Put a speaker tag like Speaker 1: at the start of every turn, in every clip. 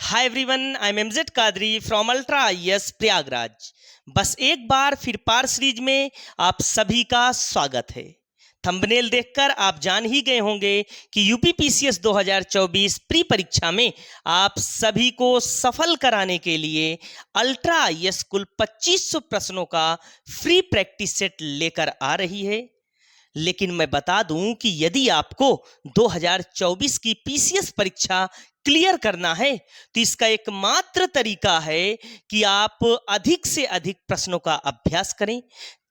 Speaker 1: Hi everyone, I am Mz Qadri from ultra IAS Prayagraj. बस एक बार फिर पार सीरीज में आप सभी का स्वागत है। थंबनेल देखकर आप जान ही गए होंगे कि यूपी पीसीएस 2024 प्री परीक्षा में आप सभी को सफल कराने के लिए अल्ट्रा आईएएस कुल 2500 प्रश्नों का फ्री प्रैक्टिस सेट लेकर आ रही है। लेकिन मैं बता दूं कि यदि आपको 2024 की पीसीएस परीक्षा क्लियर करना है तो इसका एकमात्र तरीका है कि आप अधिक से अधिक प्रश्नों का अभ्यास करें,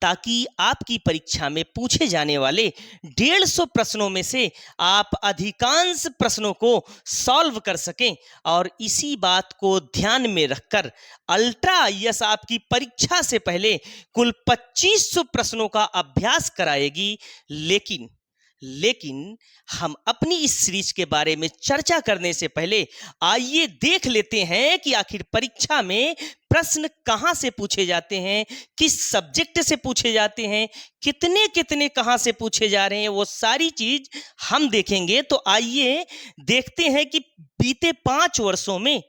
Speaker 1: ताकि आपकी परीक्षा में पूछे जाने वाले 150 प्रश्नों में से आप अधिकांश प्रश्नों को सॉल्व कर सकें। और इसी बात को ध्यान में रखकर अल्ट्रा आईएएस आपकी परीक्षा से पहले कुल 2500 प्रश्नों का अभ्यास कराएगी। लेकिन हम अपनी इस सीरीज के बारे में चर्चा करने से पहले आइए देख लेते हैं कि आखिर परीक्षा में प्रश्न कहां से पूछे जाते हैं, किस सब्जेक्ट से पूछे जाते हैं, कितने कितने कहां से पूछे जा रहे हैं, वो सारी चीज हम देखेंगे। तो आइए देखते हैं कि बीते 5 वर्षों में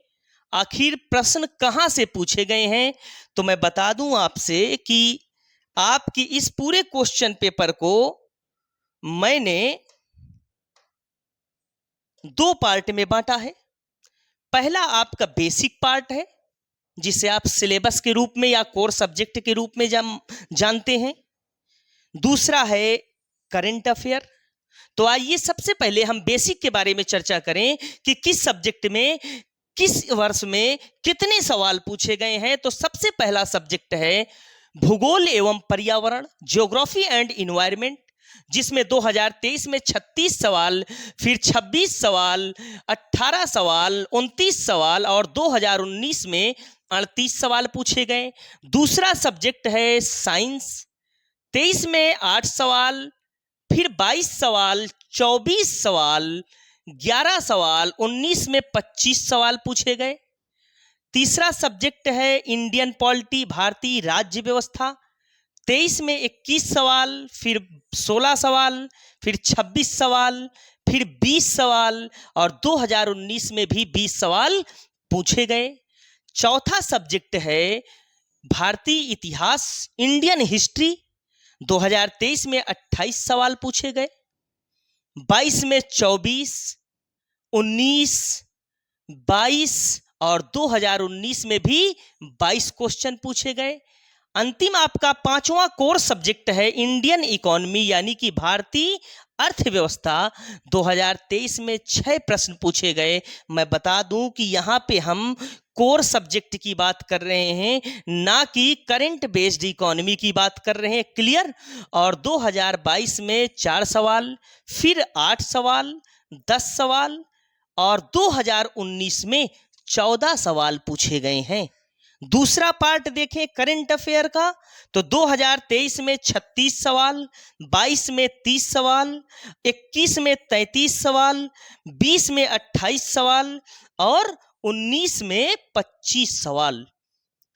Speaker 1: आखिर प्रश्न कहां से पूछे गए हैं। तो मैं बता दूं आपसे कि आपकी इस पूरे क्वेश्चन पेपर को मैंने 2 पार्ट में बांटा है। पहला आपका बेसिक पार्ट है, जिसे आप सिलेबस के रूप में या कोर सब्जेक्ट के रूप में जानते हैं। दूसरा है करंट अफेयर। तो आइए सबसे पहले हम बेसिक के बारे में चर्चा करें कि किस सब्जेक्ट में किस वर्ष में कितने सवाल पूछे गए हैं। तो सबसे पहला सब्जेक्ट है भूगोल एवं पर्यावरण, ज्योग्राफी एंड इन्वायरमेंट, जिसमें 2023 में 36 सवाल, फिर 26 सवाल, 18 सवाल, 29 सवाल और 2019 में 38 सवाल पूछे गए। दूसरा सब्जेक्ट है साइंस। 23 में 8 सवाल, फिर 22 सवाल, 24 सवाल, 11 सवाल, 19 में 25 सवाल पूछे गए। तीसरा सब्जेक्ट है इंडियन पॉलिटी, भारतीय राज्य व्यवस्था। 23 में 21 सवाल, फिर 16 सवाल, फिर 26 सवाल, फिर 20 सवाल और 2019 में भी 20 सवाल पूछे गए। चौथा सब्जेक्ट है भारतीय इतिहास, इंडियन हिस्ट्री। 2023 में 28 सवाल पूछे गए। 22 में 24, 19, 22 और 2019 में भी 22 क्वेश्चन पूछे गए। अंतिम आपका 5वां कोर सब्जेक्ट है इंडियन इकोनॉमी, यानी कि भारतीय अर्थव्यवस्था। 2023 में 6 प्रश्न पूछे गए। मैं बता दूं कि यहाँ पे हम कोर सब्जेक्ट की बात कर रहे हैं, ना कि करंट बेस्ड इकोनॉमी की बात कर रहे हैं। क्लियर। और 2022 में 4 सवाल, फिर 8 सवाल, 10 सवाल और 2019 में 14 सवाल पूछे गए हैं। दूसरा पार्ट देखें करंट अफेयर का, तो 2023 में 36 सवाल, 22 में 30 सवाल, 21 में 33 सवाल, 20 में 28 सवाल और 19 में 25 सवाल।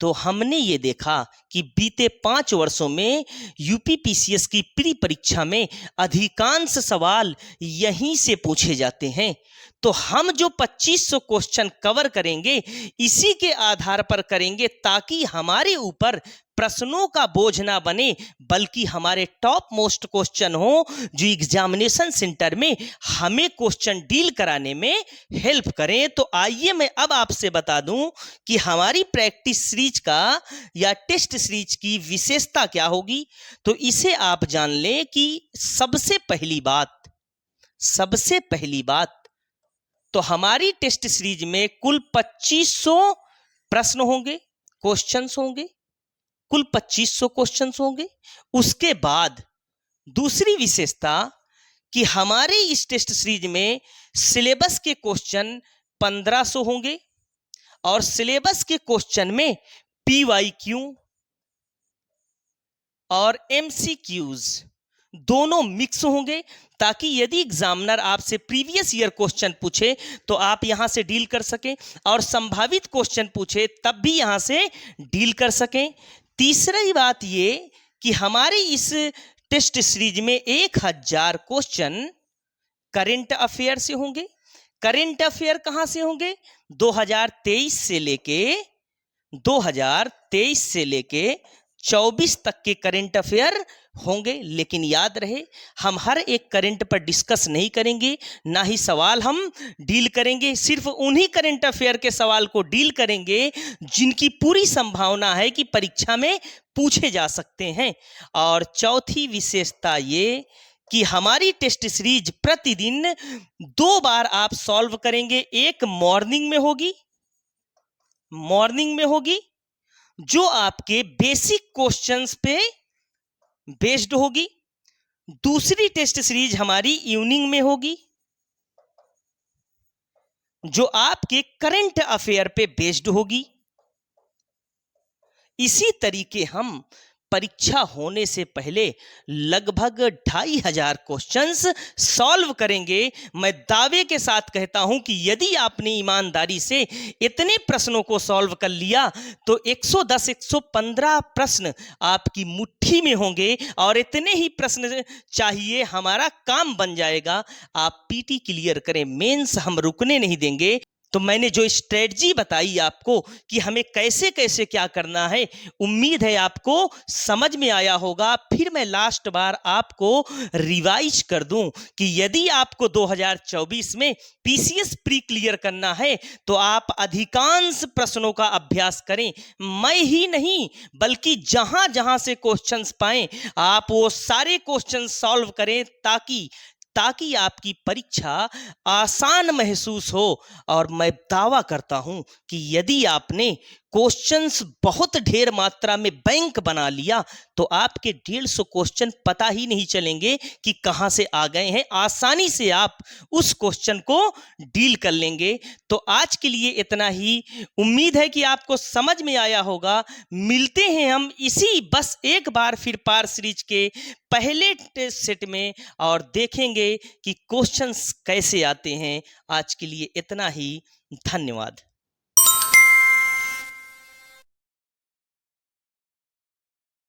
Speaker 1: तो हमने ये देखा कि बीते 5 वर्षों में यूपी पीसीएस की प्री परीक्षा में अधिकांश सवाल यहीं से पूछे जाते हैं। तो हम जो 2500 क्वेश्चन कवर करेंगे इसी के आधार पर करेंगे, ताकि हमारे ऊपर प्रश्नों का बोझ ना बने, बल्कि हमारे टॉप मोस्ट क्वेश्चन हो जो एग्जामिनेशन सेंटर में हमें क्वेश्चन डील कराने में हेल्प करें। तो आइए मैं अब आपसे बता दूं कि हमारी प्रैक्टिस सीरीज का या टेस्ट सीरीज की विशेषता क्या होगी। तो इसे आप जान लें कि सबसे पहली बात तो हमारी टेस्ट सीरीज में कुल 2500 प्रश्न होंगे, क्वेश्चंस होंगे, कुल 2500 क्वेश्चंस होंगे। उसके बाद दूसरी विशेषता कि हमारे इस टेस्ट सीरीज में सिलेबस के क्वेश्चन 1500 होंगे और सिलेबस के क्वेश्चन में पीवाईक्यू और एमसीक्यूज दोनों मिक्स होंगे, ताकि यदि एग्जामिनर आपसे प्रीवियस ईयर क्वेश्चन पूछे तो आप यहां से डील कर सकें, और संभावित क्वेश्चन पूछे तब भी यहां से डील कर सकें। तीसरी बात ये कि हमारे इस टेस्ट सीरीज में 1000 क्वेश्चन करंट अफेयर से होंगे, करंट अफेयर कहां से होंगे? 2023 से लेके 24 तक के करंट अफेयर होंगे। लेकिन याद रहे, हम हर एक करंट पर डिस्कस नहीं करेंगे, ना ही सवाल हम डील करेंगे। सिर्फ उन्हीं करंट अफेयर के सवाल को डील करेंगे जिनकी पूरी संभावना है कि परीक्षा में पूछे जा सकते हैं। और चौथी विशेषता ये कि हमारी टेस्ट सीरीज प्रतिदिन 2 बार आप सॉल्व करेंगे। एक मॉर्निंग में होगी जो आपके बेसिक क्वेश्चंस पे बेस्ड होगी। दूसरी टेस्ट सीरीज हमारी इवनिंग में होगी जो आपके करंट अफेयर पे बेस्ड होगी। इसी तरीके हम परीक्षा होने से पहले लगभग 2500 क्वेश्चंस सॉल्व करेंगे। मैं दावे के साथ कहता हूं कि यदि आपने ईमानदारी से इतने प्रश्नों को सॉल्व कर लिया तो 110-115 प्रश्न आपकी मुट्ठी में होंगे और इतने ही प्रश्न चाहिए, हमारा काम बन जाएगा। आप पीटी क्लियर करें, मेंस हम रुकने नहीं देंगे। तो मैंने जो स्ट्रेटजी बताई आपको कि हमें कैसे कैसे क्या करना है, उम्मीद है आपको समझ में आया होगा। फिर मैं लास्ट बार आपको रिवाइज कर दूं कि यदि आपको 2024 में पीसीएस प्री क्लियर करना है तो आप अधिकांश प्रश्नों का अभ्यास करें। मैं ही नहीं बल्कि जहां जहां से क्वेश्चंस पाएं आप वो सारे क्वेश्चन सॉल्व करें ताकि आपकी परीक्षा आसान महसूस हो। और मैं दावा करता हूं कि यदि आपने क्वेश्चंस बहुत ढेर मात्रा में बैंक बना लिया तो आपके 150 क्वेश्चन पता ही नहीं चलेंगे कि कहां से आ गए हैं। आसानी से आप उस क्वेश्चन को डील कर लेंगे। तो आज के लिए इतना ही। उम्मीद है कि आपको समझ में आया होगा। मिलते हैं हम इसी बस एक बार फिर पार सीरीज के पहले टेस्ट सेट में और देखेंगे कि क्वेश्चंस कैसे आते हैं। आज के लिए इतना ही। धन्यवाद।